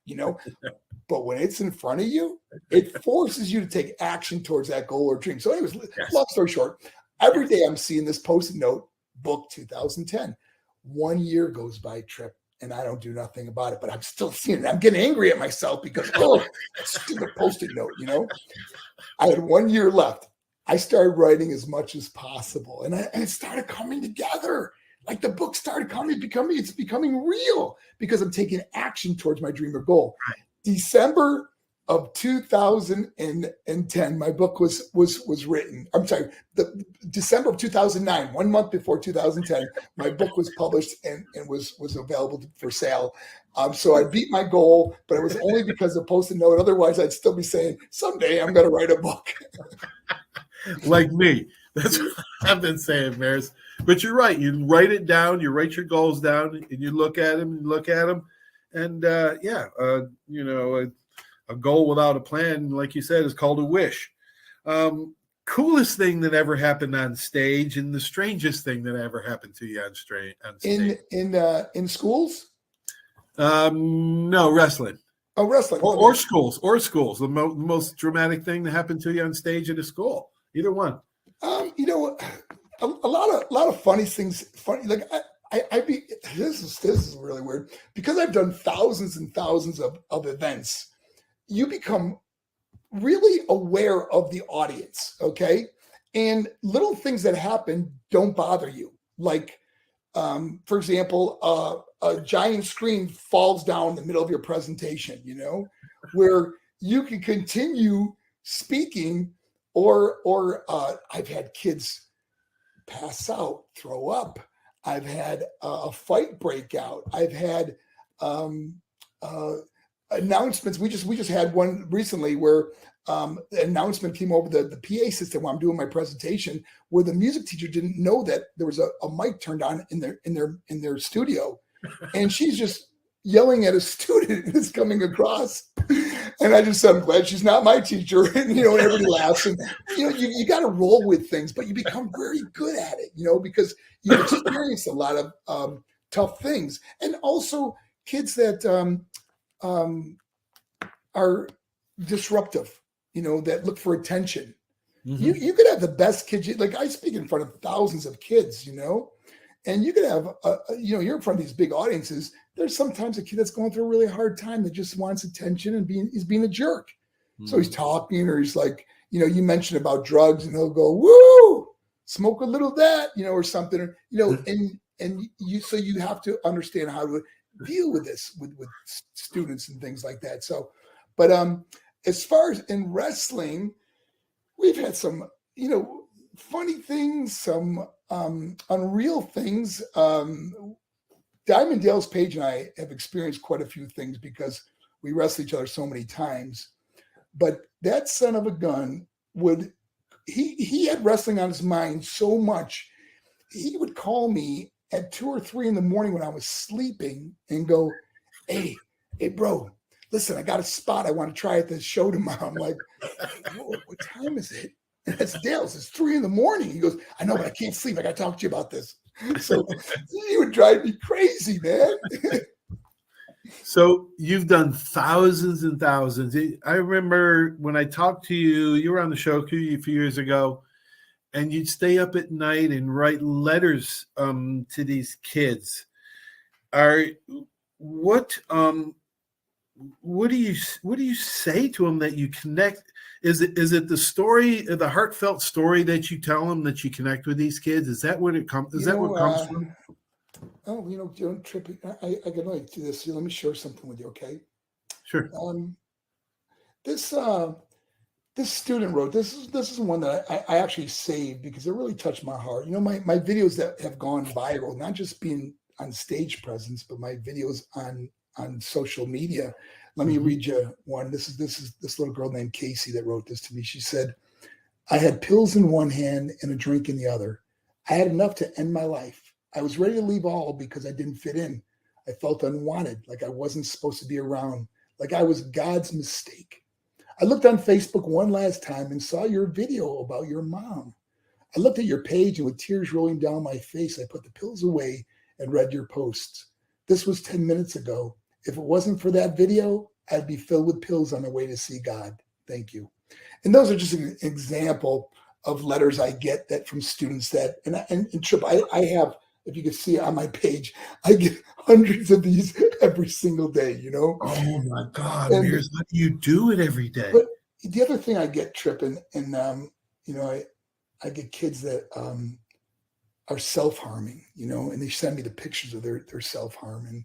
But when it's in front of you, it forces you to take action towards that goal or dream. So anyways, long story short, every day I'm seeing this Post-it note, book 2010. 1 year goes by, Trip, and I don't do nothing about it, but I'm still seeing it. I'm getting angry at myself because, that stupid Post-it note, I had 1 year left. I started writing as much as possible, and it started coming together. Like the book started it's becoming real because I'm taking action towards my dream or goal. Right. December of 2010, my book was written. I'm sorry, December of 2009, 1 month before 2010, my book was published and was available for sale. So I beat my goal, but it was only because of Post-it note. Otherwise, I'd still be saying, someday I'm going to write a book. Like me. That's what I've been saying, Maris. But you're right. You write it down. You write your goals down, and you look at them. And a goal without a plan, like you said, is called a wish. Coolest thing that ever happened on stage, and the strangest thing that ever happened to you on stage. In schools? No, wrestling. Oh, wrestling. Or schools. The most dramatic thing that happened to you on stage at a school. Either one. A lot of funny things. Like this is really weird, because I've done thousands and thousands of events. You become really aware of the audience, okay? And little things that happen don't bother you. Like, for example, a giant screen falls down in the middle of your presentation, where you can continue speaking, or I've had kids pass out, throw up. I've had a fight break out. I've had announcements. We just had one recently where the announcement came over the PA system while I'm doing my presentation, where the music teacher didn't know that there was a mic turned on in their studio, and she's just yelling at a student who's coming across. And I just said, I'm glad she's not my teacher. And, everybody laughs. And, you got to roll with things, but you become very good at it, because you've experienced a lot of tough things. And also kids that are disruptive, that look for attention. Mm-hmm. You could have the best kids. Like, I speak in front of thousands of kids, and you could have, you're in front of these big audiences. There's sometimes a kid that's going through a really hard time that just wants attention and he's being a jerk. Mm-hmm. So he's talking, or he's like, you mentioned about drugs, and he'll go, woo, smoke a little of that, or something, and you have to understand how to deal with this with students and things like that. So, but as far as in wrestling, we've had some, funny things, some unreal things. Diamond Dallas Page and I have experienced quite a few things because we wrestle each other so many times. But that son of a gun he had wrestling on his mind so much. He would call me at 2 or 3 in the morning when I was sleeping and go, hey, hey, bro, listen, I got a spot I want to try at the show tomorrow. I'm like, what time is it? And it's Dale's. It's 3 a.m. He goes, I know, but I can't sleep. I got to talk to you about this. So he would drive me crazy, man. So you've done thousands and thousands. I remember when I talked to you, you were on the show a few years ago, and you'd stay up at night and write letters to these kids. What do you say to them that you connect? Is it the story, the heartfelt story that you tell them that you connect with these kids? Is that what it comes? Is that what comes from? Oh, don't trip. I can like do this. Let me share something with you, okay? Sure. This student wrote this is one that I actually saved because it really touched my heart. My videos that have gone viral, not just being on stage presence, but my videos on social media. Let me read you one. This is this little girl named Casey that wrote this to me. She said, I had pills in one hand and a drink in the other. I had enough to end my life. I was ready to leave all because I didn't fit in. I felt unwanted, like I wasn't supposed to be around, like I was God's mistake. I looked on Facebook one last time and saw your video about your mom. I looked at your page and with tears rolling down my face, I put the pills away and read your posts. This was 10 minutes ago. If it wasn't for that video, I'd be filled with pills on the way to see God. Thank you. And those are just an example of letters I get that from students that, and Trip, I have, if you can see on my page, I get hundreds of these every single day, Oh my God, Mears, how do you do it every day? But the other thing I get, Trip, and I get kids that are self-harming, and they send me the pictures of their self-harm. And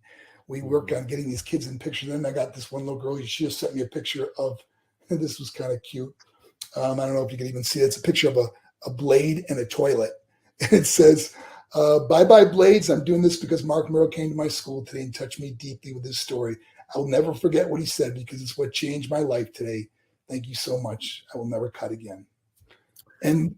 we work on getting these kids in pictures. Then I got this one little girl, she just sent me a picture of, and this was kind of cute. I don't know if you can even see it. It's a picture of a blade and a toilet. And it says, bye-bye blades. I'm doing this because Marc Mero came to my school today and touched me deeply with his story. I'll never forget what he said because it's what changed my life today. Thank you so much. I will never cut again. And,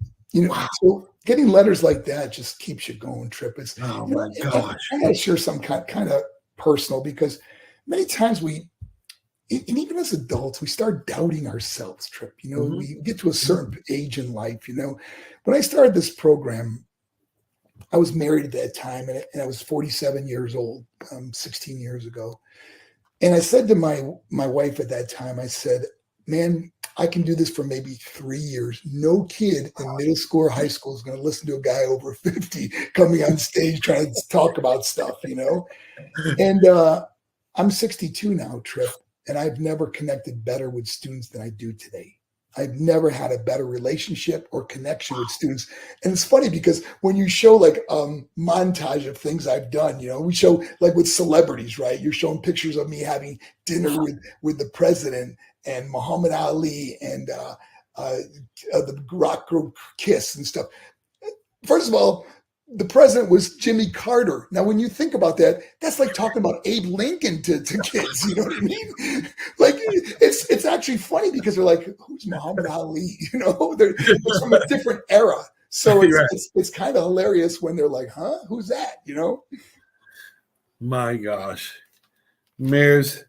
so getting letters like that just keeps you going, Trip. It's, oh my gosh. I got to share some kind of personal, because many times and even as adults, we start doubting ourselves, Trip. We get to a certain age in life, When I started this program, I was married at that time, and I was 47 years old, 16 years ago. And I said to my wife at that time, I said, man, I can do this for maybe 3 years. No kid in middle school or high school is going to listen to a guy over 50 coming on stage trying to talk about stuff, And I'm 62 now, Trip, and I've never connected better with students than I do today. I've never had a better relationship or connection with students. And it's funny because when you show like montage of things I've done, we show like with celebrities, right? You're showing pictures of me having dinner with the president and Muhammad Ali and the rock group Kiss and stuff. First of all, the president was Jimmy Carter. Now, when you think about that, that's like talking about Abe Lincoln to kids. You know what I mean? Like it's actually funny because they're like, "Who's Muhammad Ali?" They're from a different era. So it's kind of hilarious when they're like, "Huh? Who's that?" My gosh, Mears,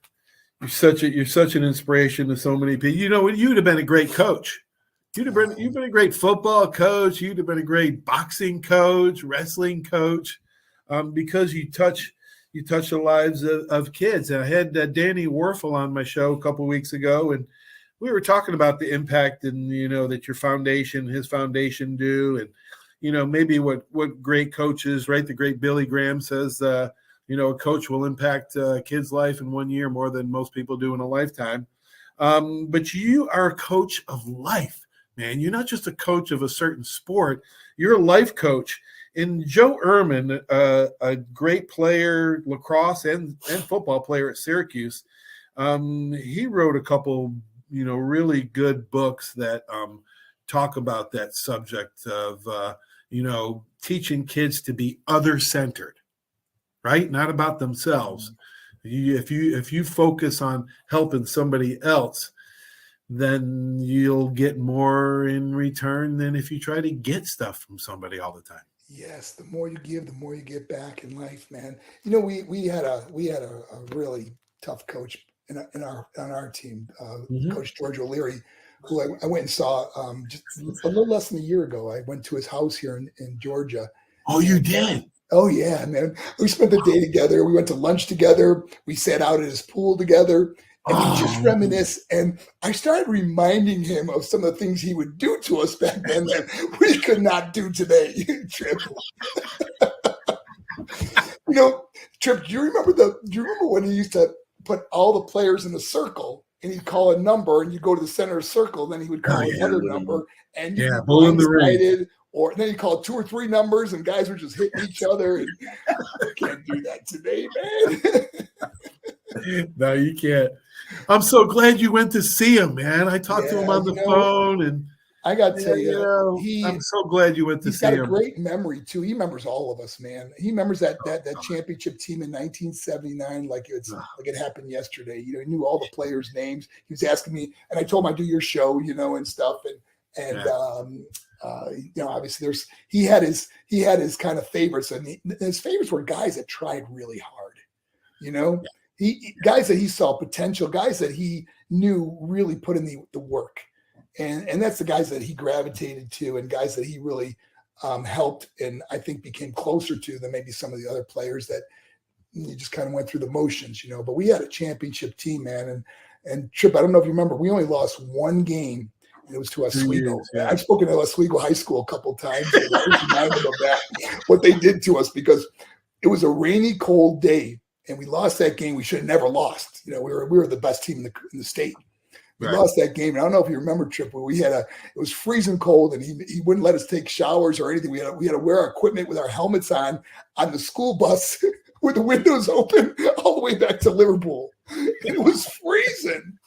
you're such an inspiration to so many people. You'd have been a great coach. You've been a great football coach. You'd have been a great boxing coach, wrestling coach, because you touch the lives of kids. And I had Danny Warfel on my show a couple of weeks ago, and we were talking about the impact and that his foundation do, and maybe what great coaches, right? The great Billy Graham says, a coach will impact a kid's life in 1 year more than most people do in a lifetime. But you are a coach of life. Man, you're not just a coach of a certain sport, you're a life coach. And Joe Ehrman, a great player, lacrosse and football player at Syracuse, he wrote a couple, really good books that talk about that subject of, teaching kids to be other-centered, right? Not about themselves. If you focus on helping somebody else, then you'll get more in return than if you try to get stuff from somebody all the time. Yes, the more you give, the more you get back in life, man. We had a really tough coach on our team, Coach George O'Leary, who I went and saw just a little less than a year ago. I went to his house here in Georgia. Oh, you did? Oh, yeah, man. We spent the day together. We went to lunch together. We sat out at his pool together. And we just reminisce. And I started reminding him of some of the things he would do to us back then that we could not do today. Trip. Trip, do you remember when he used to put all the players in a circle and he'd call a number and you go to the center of the circle, then he would call another number and you bull in the ring. Or then he'd call 2 or 3 numbers and guys were just hitting each other. And I can't do that today, man. No, you can't. I'm so glad you went to see him, man. I talked to him on the phone, and I got to tell you, I'm so glad you went to see him. He's got a great memory too. He remembers all of us, man. He remembers that championship team in 1979 like it happened yesterday. He knew all the players' names. He was asking me, and I told him I do your show, and stuff, and obviously he had his kind of favorites, and his favorites were guys that tried really hard, guys that he saw potential, guys that he knew really put in the work, and that's the guys that he gravitated to, and guys that he really helped, and I think became closer to than maybe some of the other players that you just kind of went through the motions, But we had a championship team, man, and Trip, I don't know if you remember, we only lost one game. It was to Oswego. Yeah. I've spoken to Oswego High School a couple of times. And I was reminded of that, what they did to us, because it was a rainy, cold day, and we lost that game. We should have never lost. We were the best team in the state. We lost that game. And I don't know if you remember, Trip, but it was freezing cold, and he wouldn't let us take showers or anything. We had to wear our equipment with our helmets on the school bus with the windows open all the way back to Liverpool. It was freezing.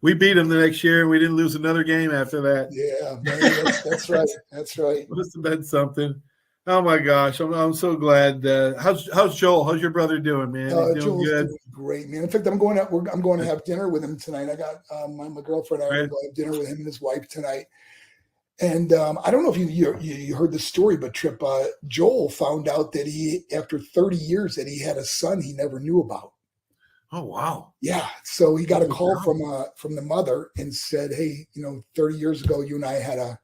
We beat him the next year, and we didn't lose another game after that. Yeah, man, that's right. That's right. Must have been something. Oh my gosh, I'm so glad. How's Joel? How's your brother doing, man? He's doing good. Doing great, man. In fact, I'm going to have dinner with him tonight. I got my girlfriend. I'm going to have dinner with him and his wife tonight. And I don't know if you heard the story, but Trip, Joel found out that after 30 years that he had a son he never knew about. Oh, wow. Yeah. So he got a call from the mother and said, hey, 30 years ago, you and I had a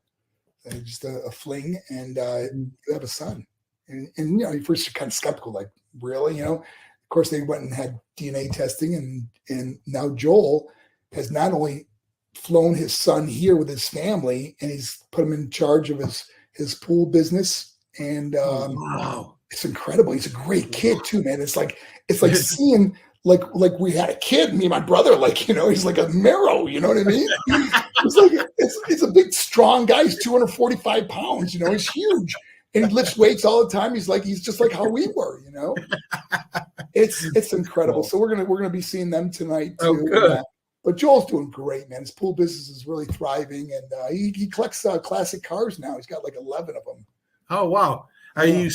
fling, and you have a son. And at first you're kind of skeptical, like, really? Of course, they went and had DNA testing, and now Joel has not only flown his son here with his family, and he's put him in charge of his pool business. And wow. It's incredible. He's a great kid too, man. It's like seeing like we had a kid, me and my brother, he's like a Mero, you know what I mean? He's a big, strong guy. He's 245 pounds, he's huge. And he lifts weights all the time. He's just like how we were, It's incredible. So we're gonna be seeing them tonight too. Oh, good. But Joel's doing great, man. His pool business is really thriving, and he collects classic cars now. He's got like 11 of them. Oh, wow. Are you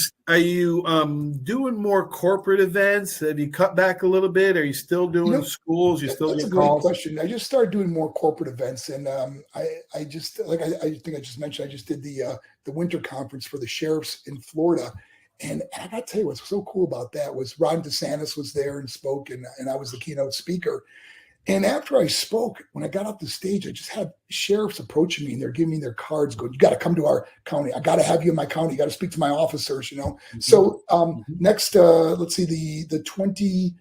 doing more corporate events? Have you cut back a little bit? Are you still doing schools? You still that's get a great calls? question. I just started doing more corporate events, and I just I think I just mentioned I just did the winter conference for the sheriffs in Florida, and I got to tell you what's so cool about that was Ron DeSantis was there and spoke, and I was the keynote speaker. And after I spoke, when I got off the stage, I just had sheriffs approaching me, and they're giving me their cards, going, you got to come to our county. I got to have you in my county. You got to speak to my officers, Mm-hmm. So next, let's see, the 20,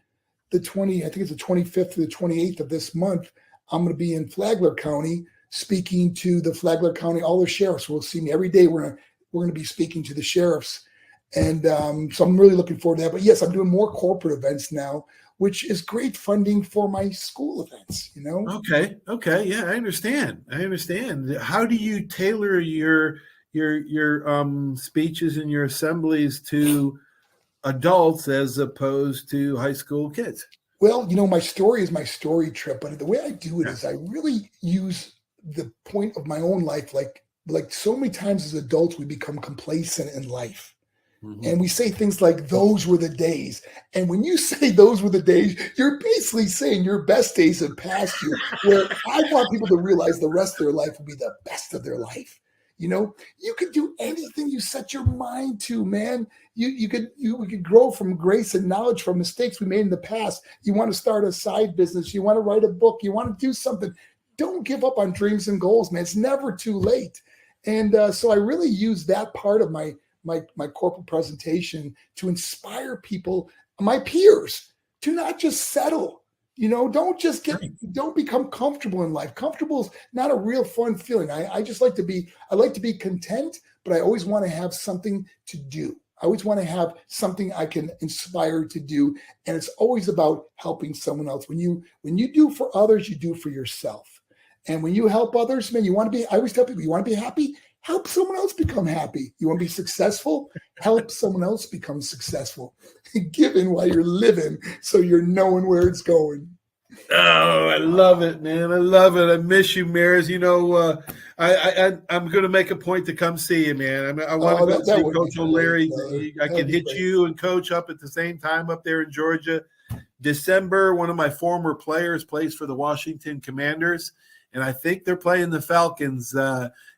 I think it's the 25th to the 28th of this month, I'm going to be in Flagler County speaking to the Flagler County, all the sheriffs will see me every day. We're going to be speaking to the sheriffs. And so I'm really looking forward to that. But yes, I'm doing more corporate events now, which is great funding for my school events, Okay. Yeah, I understand. How do you tailor your speeches and your assemblies to adults as opposed to high school kids? Well, my story is my story, Trip, but the way I do it is I really use the point of my own life. Like so many times as adults, we become complacent in life. Mm-hmm. And we say things like, those were the days. And when you say those were the days, you're basically saying your best days have passed you, where I want people to realize the rest of their life will be the best of their life. You know, you could do anything you set your mind to, man. We could grow from grace and knowledge from mistakes we made in the past. You want to start a side business, you want to write a book, you want to do something. Don't give up on dreams and goals, man. It's never too late. And so I really use that part of my corporate presentation to inspire people, my peers, to not just settle. You know, don't become comfortable in life. Comfortable is not a real fun feeling. I like to be content, but I always want to have something to do. I always want to have something I can inspire to do. And it's always about helping someone else. When you do for others, you do for yourself. And when you help others, man, I always tell people, you want to be happy? Help someone else become happy. You want to be successful? Help someone else become successful. Giving while you're living, so you're knowing where it's going. Oh, I love it, man. I love it. I miss you, Maris. You know, I'm going to make a point to come see you, man. I want to go see Coach O'Leary. I can hit you and Coach up at the same time up there in Georgia. December, one of my former players plays for the Washington Commanders, and I think they're playing the Falcons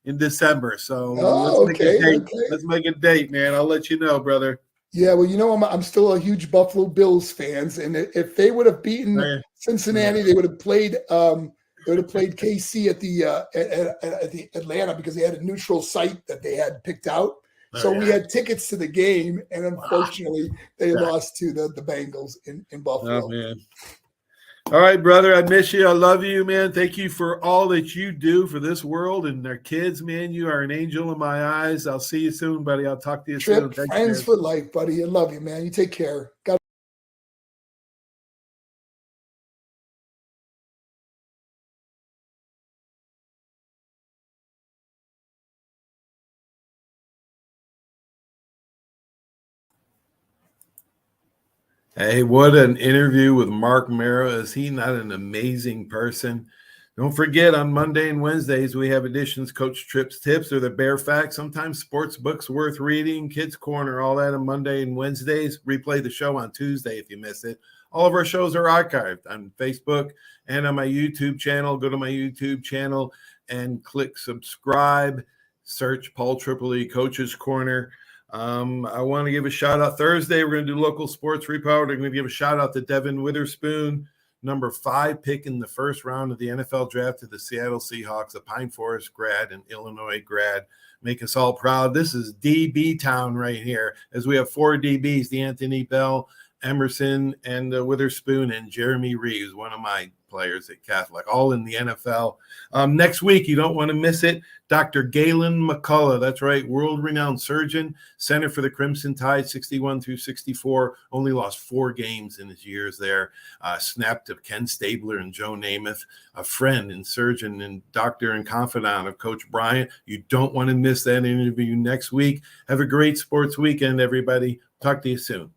in December. So let's make a date, man. I'll let you know, brother. Yeah, well, you know, I'm still a huge Buffalo Bills fans, and if they would have beaten Cincinnati, they would have played KC at the Atlanta, because they had a neutral site that they had picked out. So we had tickets to the game, and unfortunately, they lost to the Bengals in Buffalo. Oh, man. All right, brother. I miss you. I love you, man. Thank you for all that you do for this world and their kids, man. You are an angel in my eyes. I'll see you soon, buddy. I'll talk to you soon. Thanks, friends for life, buddy. I love you, man. You take care. God. Hey, what an interview with Marc Mero. Is he not an amazing person? Don't forget, on Monday and Wednesdays, we have editions, Coach Tripp's Tips or the Bear Facts, sometimes sports books worth reading, Kids Corner, all that on Monday and Wednesdays. Replay the show on Tuesday if you miss it. All of our shows are archived on Facebook and on my YouTube channel. Go to my YouTube channel and click subscribe. Search Paul Tripoli Coach's Corner. I want to give a shout out. Thursday, we're going to do local sports report. I'm going to give a shout out to Devin Witherspoon, number 5 pick in the first round of the NFL draft to the Seattle Seahawks, a Pine Forest grad and Illinois grad. Make us all proud. This is DB town right here, as we have 4 DBs, D'Anthony Bell, Emerson, and Witherspoon, and Jeremy Reeves, one of my players at Catholic, all in the NFL. Next week, you don't want to miss it. Dr. Galen McCullough, that's right, world-renowned surgeon, center for the Crimson Tide, 61 through 64, only lost 4 games in his years there. Snapped of Ken Stabler and Joe Namath, a friend and surgeon and doctor and confidant of Coach Bryant. You don't want to miss that interview next week. Have a great sports weekend, everybody. Talk to you soon.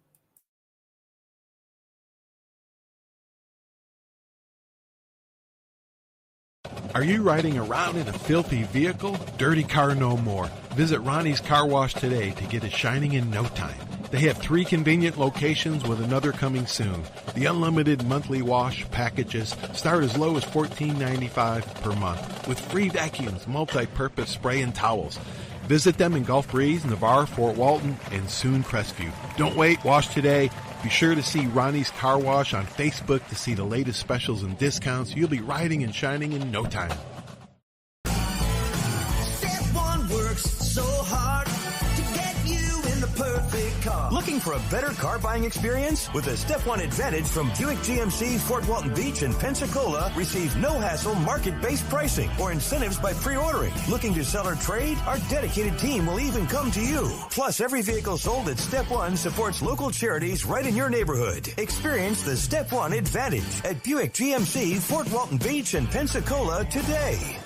Are you riding around in a filthy vehicle? Dirty car no more. Visit Ronnie's Car Wash today to get it shining in no time. They have 3 convenient locations with another coming soon. The unlimited monthly wash packages start as low as $14.95 per month with free vacuums, multi-purpose spray, and towels. Visit them in Gulf Breeze, Navarre, Fort Walton, and soon Crestview. Don't wait. Wash today. Be sure to see Ronnie's Car Wash on Facebook to see the latest specials and discounts. You'll be riding and shining in no time. Step One works so hard to get you in the perfect car. Looking for a better car buying experience? With the Step One Advantage from Buick GMC, Fort Walton Beach, and Pensacola, receive no-hassle market-based pricing or incentives by pre-ordering. Looking to sell or trade? Our dedicated team will even come to you. Plus, every vehicle sold at Step One supports local charities right in your neighborhood. Experience the Step One Advantage at Buick GMC, Fort Walton Beach, and Pensacola today.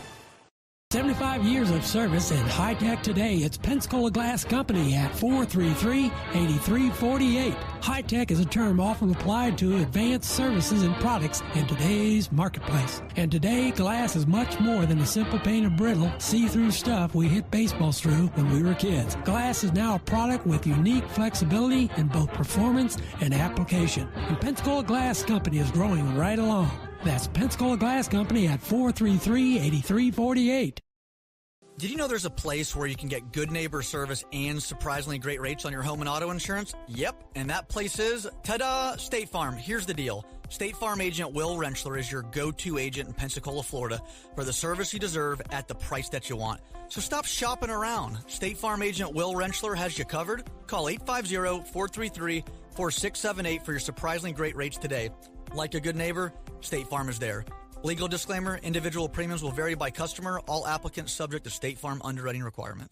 75 years of service in high-tech today. It's Pensacola Glass Company at 433-8348. High-tech is a term often applied to advanced services and products in today's marketplace. And today, glass is much more than a simple pane of brittle, see-through stuff we hit baseballs through when we were kids. Glass is now a product with unique flexibility in both performance and application. And Pensacola Glass Company is growing right along. That's Pensacola Glass Company at 433-8348. Did you know there's a place where you can get good neighbor service and surprisingly great rates on your home and auto insurance? Yep, and that place is, ta-da, State Farm. Here's the deal. State Farm agent Will Rentschler is your go-to agent in Pensacola, Florida for the service you deserve at the price that you want. So stop shopping around. State Farm agent Will Rentschler has you covered. Call 850-433-4678 for your surprisingly great rates today. Like a good neighbor, State Farm is there. Legal disclaimer, individual premiums will vary by customer. All applicants subject to State Farm underwriting requirements.